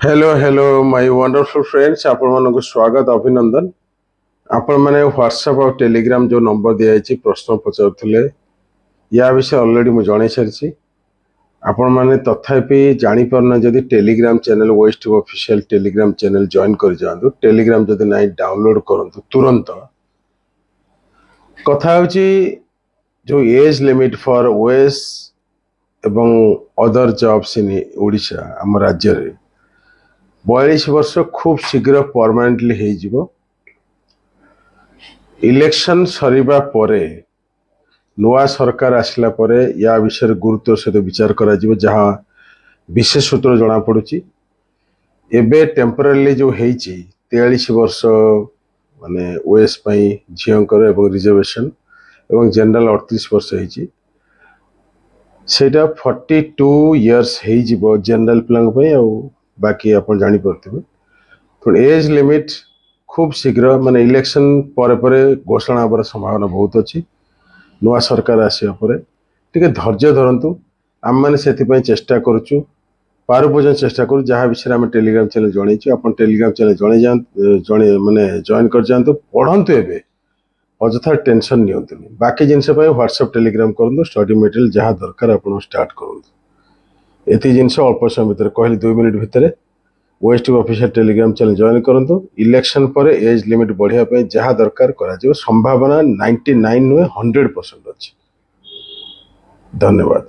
Hello my wonderful friends आपण मानक स्वागत अभिनंदन। आपण माने व्हाट्सएप और टेलीग्राम जो नंबर दिया जायछि प्रश्न पचारुथिले या विषय ऑलरेडी मु जणाई सारिछि। आपण माने तथापि जानि परना जदि Telegram channel west official Telegram channel join कर जांदु। टेलीग्राम जदि नाही डाउनलोड करंतु तुरंत। कथा होछि जो एज लिमिट फॉर ओएस एवं अदर जॉब्स इन ओडिशा हम राज्य रे 42 वर्ष खूब शीघ्र परमानेंटली हो जिवो। इलेक्शन सरीबा परे नुआ सरकार आसला परे या विषय गुरुत्व सहित विचार करा जिवो, जहाँ विशेष सूत्र जना पड़ुची। एबे टेम्पररी जो हेची 43 वर्ष माने ओएस पई झियंकर एवं रिजर्वेशन एवं जनरल 38 वर्ष हेची, सेटा 42 इयर्स हेई जिवो जनरल प्लान पई। और बाकी अपन जानी पड़ते थोड़ा एज लिमिट खूब शीघ्र माने इलेक्शन परे परे घोषणा होबार संभावना बहुत अच्छी। नुआ सरकार आसिया परे टिके धैर्य धरंतु। आम मैंने से चेष्टा करुचु, पार पर्यटन चेष्टा करूँ। जहाँ विषय आम टेलीग्राम चैनल जनईचु अपन टेलीग्राम चैनल जने माने जॉइन कर जातु, पढ़ंतु। एबे अजथा टेंशन नियंतुनी। बाकी जिनस व्हाट्सएप टेलीग्राम करूँ, स्टडी मटेरियल जहाँ दरकार आप स्टार्ट करूँ। एति जिनस अल्प समय भितर कहली 2 मिनिट भितर west official Telegram channel join करंतु। इलेक्शन पर एज लिमिट बढ़िया पे जहाँ दरकार करा संभावना 99 नुहे 100% अच्छी। धन्यवाद।